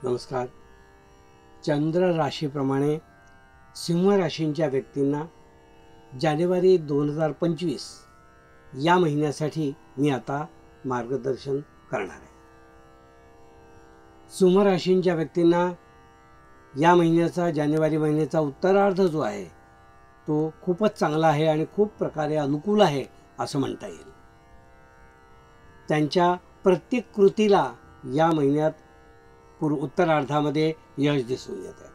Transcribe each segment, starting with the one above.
नमस्कार. चंद्र राशीप्रमाणे सिंह राशींच्या व्यक्तींना जानेवारी 2025 या महिन्यासाठी मी आता मार्गदर्शन करणार आहे. सिंह राशींच्या व्यक्तींना या महिन्याचा जानेवारी महिन्याचा उत्तरार्ध जो आहे तो खूपच चांगला आहे आणि खूप प्रकारे अनुकूल आहे असं म्हणता येईल. त्यांच्या प्रत्येक कृतीला या महिन्यात उत्तरार्धामध्ये यश दिसून येत आहे.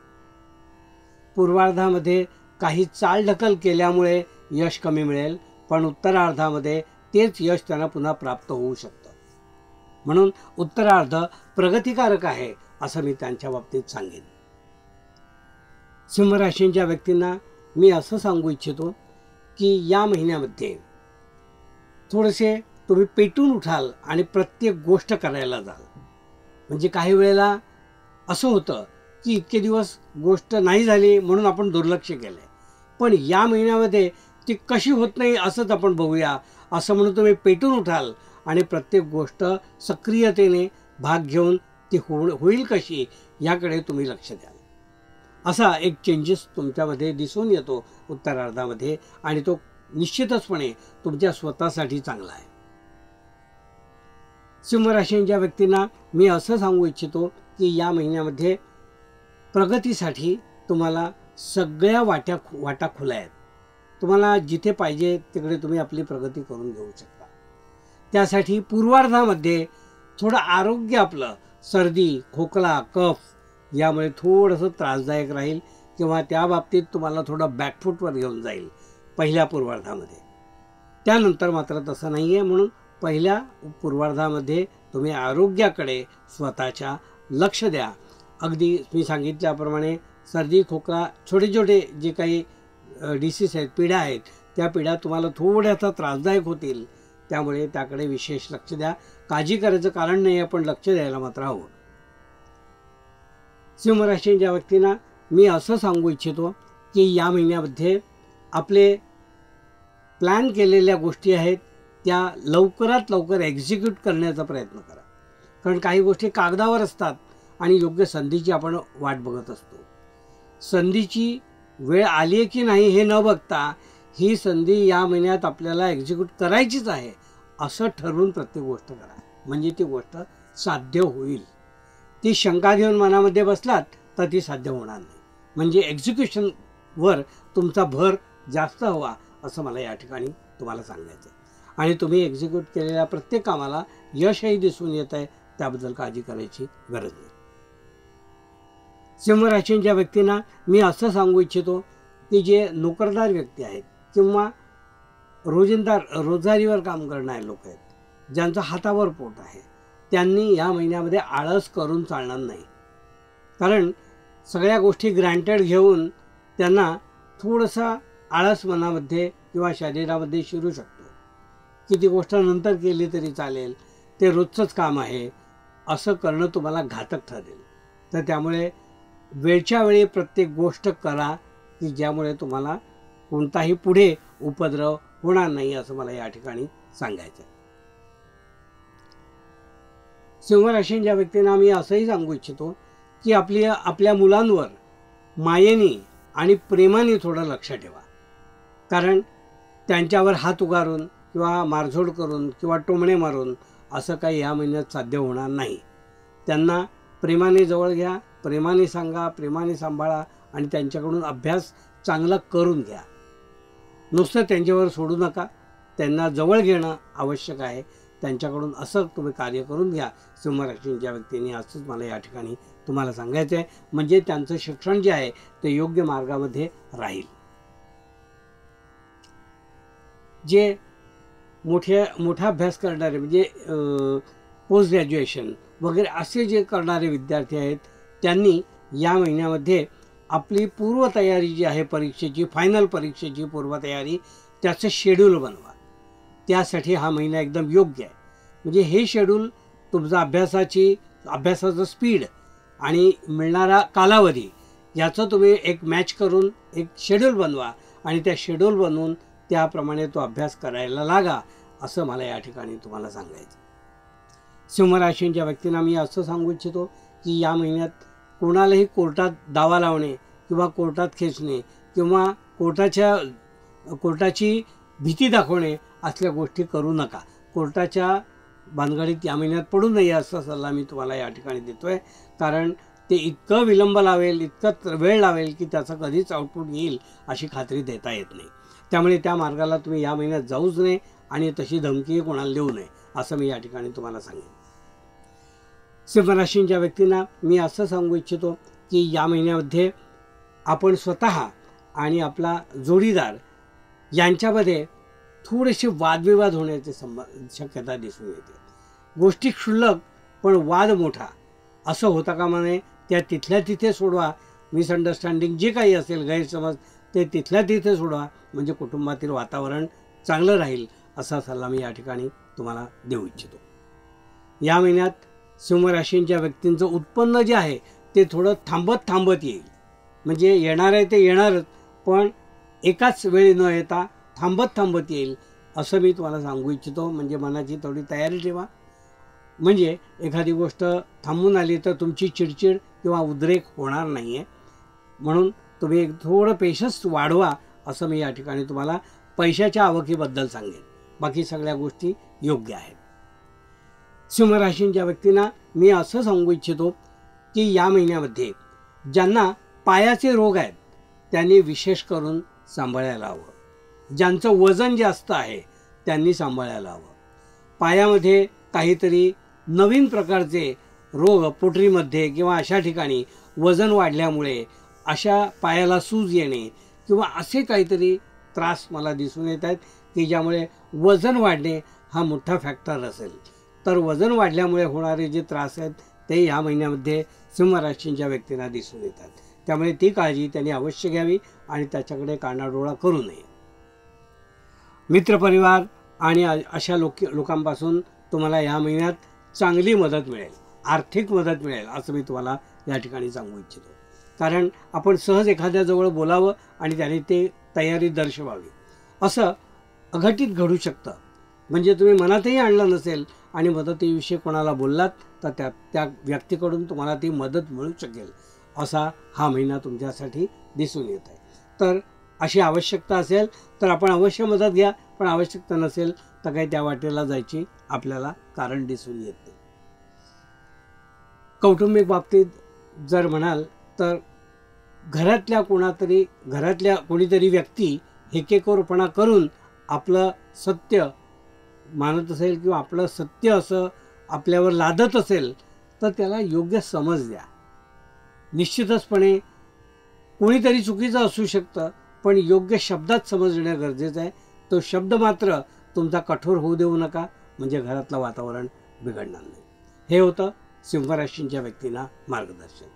पूर्वार्धामध्ये काही चालढकल केल्यामुळे यश कमी मिळेल, पण उत्तरार्धामध्ये तेच यश त्यांना पुन्हा प्राप्त होऊ शकतं. म्हणून उत्तरार्ध प्रगतिकारक आहे असं मी त्यांच्या बाबतीत सांगेन. सिंह राशींच्या व्यक्तींना मी असं सांगू इच्छितो की या महिन्यामध्ये थोडेसे तुम्ही पेटून उठाल आणि प्रत्येक गोष्ट करायला जाल. म्हणजे काही वेळेला असं होतं की इतके दिवस गोष्ट नाही झाली म्हणून आपण दुर्लक्ष केलं आहे, पण या महिन्यामध्ये ती कशी होत नाही असंच आपण बघूया असं म्हणून तुम्ही पेटून उठाल आणि प्रत्येक गोष्ट सक्रियतेने भाग घेऊन ती होईल कशी याकडे तुम्ही लक्ष द्याल. असा एक चेंजेस तुमच्यामध्ये दिसून येतो उत्तरार्धामध्ये आणि तो निश्चितचपणे तुमच्या स्वतःसाठी चांगला आहे. सिंह राशींच्या व्यक्तींना मी असं सांगू इच्छितो की या महिन्यामध्ये प्रगतीसाठी तुम्हाला सगळ्या वाटा खुल्या आहेत. तुम्हाला जिथे पाहिजे तिकडे तुम्ही आपली प्रगती करून घेऊ शकता. त्यासाठी पूर्वार्धामध्ये थोडं आरोग्य आपलं सर्दी, खोकला, कफ यामुळे थोडंसं त्रासदायक राहील किंवा त्या बाबतीत तुम्हाला थोडं बॅकफूटवर घेऊन जाईल पहिल्या पूर्वार्धामध्ये. त्यानंतर मात्र तसं नाही आहे. म्हणून पहिल्या पूर्वार्धामध्ये तुम्ही आरोग्याकडे स्वतःच्या लक्ष द्या. अगदी मी सांगितल्याप्रमाणे सर्दी, खोकला, छोटे छोटे जे काही डिसीज आहेत, पिढ्या आहेत, त्या पिढ्या तुम्हाला थोड्यासा त्रासदायक होतील. त्यामुळे त्याकडे विशेष लक्ष द्या. काळजी करायचं कारण नाही, आपण लक्ष द्यायला मात्र हवं. सिंह राशीच्या व्यक्तींना मी असं सांगू इच्छितो की या महिन्यामध्ये आपले प्लॅन केलेल्या गोष्टी आहेत त्या लवकरात लवकर एक्झिक्यूट करण्याचा प्रयत्न करा. कारण काही गोष्टी कागदावर असतात आणि योग्य संधीची आपण वाट बघत असतो. संधीची वेळ आली आहे की नाही हे न बघता ही संधी या महिन्यात आपल्याला एक्झिक्यूट करायचीच आहे असं ठरवून प्रत्येक गोष्ट करा, म्हणजे ती गोष्ट साध्य होईल. ती शंका घेऊन मनामध्ये बसलात तर ती साध्य होणार नाही. म्हणजे एक्झिक्युशनवर तुमचा भर जास्त हवा असं मला या ठिकाणी तुम्हाला सांगायचं आहे. आणि तुम्ही एक्झिक्यूट केलेल्या प्रत्येक कामाला यशही दिसून येत आहे, त्याबद्दल काळजी करायची गरज नाही. सिंह राशींच्या व्यक्तींना मी असं सांगू इच्छितो की जे नोकरदार व्यक्ती आहेत किंवा रोजगारीवर काम करणारे लोक आहेत, ज्यांचं हातावर पोट आहे, त्यांनी या महिन्यामध्ये आळस करून चालणार नाही. कारण सगळ्या गोष्टी ग्रँटेड घेऊन त्यांना थोडासा आळस मनामध्ये किंवा शरीरामध्ये शिरू शकतो की ती गोष्ट नंतर केली तरी चालेल, ते रोजचंच काम आहे असं करणं तुम्हाला घातक ठरेल. तर त्यामुळे वेळच्या वेळी प्रत्येक गोष्ट करा की ज्यामुळे तुम्हाला कोणताही पुढे उपद्रव होणार नाही असं मला या ठिकाणी सांगायचं आहे. सिंह राशीच्या व्यक्तींना मी असंही सांगू इच्छितो की आपल्या मुलांवर मायेने आणि प्रेमाने थोडं लक्ष ठेवा. कारण त्यांच्यावर हात उगारून किंवा मारझोड करून किंवा टोमणे मारून असं काही या महिन्यात साध्य होणार नाही. त्यांना प्रेमाने जवळ घ्या, प्रेमाने सांगा, प्रेमाने सांभाळा आणि त्यांच्याकडून अभ्यास चांगला करून घ्या. नुसतं त्यांच्यावर सोडू नका, त्यांना जवळ घेणं आवश्यक आहे. त्यांच्याकडून असं तुम्ही कार्य करून घ्या. सिंह राशीच्या व्यक्तींनी असंच मला या ठिकाणी तुम्हाला सांगायचं आहे. म्हणजे त्यांचं शिक्षण जे आहे ते योग्य मार्गामध्ये राहील. जे मोठा अभ्यास करणारे म्हणजे पोस्ट ग्रॅज्युएशन वगैरे असे जे करणारे विद्यार्थी आहेत त्यांनी या महिन्यामध्ये आपली पूर्वतयारी जी आहे परीक्षेची, फायनल परीक्षेची पूर्वतयारी, त्याचं शेड्यूल बनवा. त्यासाठी हा महिना एकदम योग्य आहे. म्हणजे हे शेड्यूल तुमचा अभ्यासाचं स्पीड आणि मिळणारा कालावधी याचं तुम्ही एक मॅच करून एक शेड्यूल बनवा आणि त्या शेड्यूल बनवून त्याप्रमाणे तो अभ्यास करायला लागा असं मला या ठिकाणी तुम्हाला सांगायचं. सिंह राशीच्या व्यक्तींना मी असं सांगू इच्छितो की या महिन्यात कोणालाही कोर्टात दावा लावणे किंवा कोर्टात खेचणे किंवा कोर्टाची भीती दाखवणे असल्या गोष्टी करू नका. कोर्टाच्या भानगडीत या महिन्यात पडू नये असा सल्ला मी तुम्हाला या ठिकाणी देतो आहे. कारण ते इतकं विलंब लावेल, इतकं वेळ लावेल की त्याचं कधीच आउटपुट येईल अशी खात्री देता येत नाही. त्यामुळे त्या मार्गाला तुम्ही या महिन्यात जाऊच नये आणि तशी धमकी कोणाला देऊ नये असं मी या ठिकाणी तुम्हाला सांगेन. सिंहराशींच्या व्यक्तींना मी असं सांगू इच्छितो की या महिन्यामध्ये आपण स्वतः आणि आपला जोडीदार यांच्यामध्ये थोडेसे वादविवाद होण्याची शक्यता दिसून येते. गोष्टी क्षुल्लक पण वाद मोठा असं होता कामा नये. त्या तिथल्या तिथे सोडवा. मिसअंडरस्टँडिंग जे काही असेल, गैरसमज, ते तिथल्या तिथे सोडवा. म्हणजे कुटुंबातील वातावरण चांगलं राहील असा सल्ला मी या ठिकाणी तुम्हाला देऊ इच्छितो. या महिन्यात सिंहराशींच्या व्यक्तींचं उत्पन्न जे आहे ते थोडं थांबत येईल. म्हणजे येणार आहे ते येणारच, पण एकाच वेळी न येता थांबत येईल असं मी तुम्हाला सांगू इच्छितो. म्हणजे मनाची थोडी तयारी ठेवा. म्हणजे एखादी गोष्ट थांबून आली तर तुमची चिडचिड किंवा उद्रेक होणार नाही आहे. म्हणून तुम्ही थोडं पेशन्स वाढवा असं मी या ठिकाणी तुम्हाला पैशाच्या आवकीबद्दल सांगेन. बाकी सगळ्या गोष्टी योग्य आहेत. सिंहराशींच्या व्यक्तींना मी असं सांगू इच्छितो की या महिन्यामध्ये ज्यांना पायाचे रोग आहेत त्यांनी विशेष करून सांभाळायला हवं. ज्यांचं वजन जास्त आहे त्यांनी सांभाळायला हवं. पायामध्ये काहीतरी नवीन प्रकारचे रोग, पोटरीमध्ये किंवा अशा ठिकाणी वजन वाढल्यामुळे अशा पायाला सूज येणे किंवा असे काहीतरी त्रास मला दिसून येत आहेत की ज्यामुळे वजन वाढणे हा मोठा फॅक्टर असेल. तर वजन वाढल्यामुळे होणारे जे त्रास आहेत ते या महिन्यामध्ये सिंहराशींच्या व्यक्तींना दिसून येतात. त्यामुळे ती काळजी त्यांनी अवश्य घ्यावी आणि त्याच्याकडे कानाडोळा करू नये. मित्रपरिवार आणि अशा लोकांपासून तुम्हाला या महिन्यात चांगली मदत मिळेल, आर्थिक मदत मिळेल असं मी तुम्हाला या ठिकाणी सांगू इच्छितो. कारण आपण सहज एखाद्याजवळ बोलावं आणि त्याने ते तयारी दर्शवावी असं अघटित घडू शकतं. म्हणजे तुम्ही मनातही आणलं नसेल आणि मदतीविषयी कोणाला बोललात तर त्या व्यक्तीकडून तुम्हाला ती मदत मिळू शकेल असा हा महिना तुमच्यासाठी दिसून येत आहे. तर अशी आवश्यकता असेल तर आपण अवश्य मदत घ्या, पण आवश्यकता नसेल तर काही त्या वाटेला जायची आपल्याला कारण दिसून येत नाही. कौटुंबिक बाबतीत जर म्हणाल तर घरातल्या कोणीतरी व्यक्ती हेकेखोरपणा करून आपलं सत्य मानत असेल किंवा आपलं सत्य असं आपल्यावर लादत असेल तर त्याला योग्य समज द्या. निश्चितचपणे कोणीतरी चुकीचं असू शकतं, पण योग्य शब्दात समज देणं गरजेचं आहे. तो शब्द मात्र तुमचा कठोर होऊ देऊ नका, म्हणजे घरातलं वातावरण बिघडणार नाही. हे होतं सिंहराशींच्या व्यक्तींना मार्गदर्शन.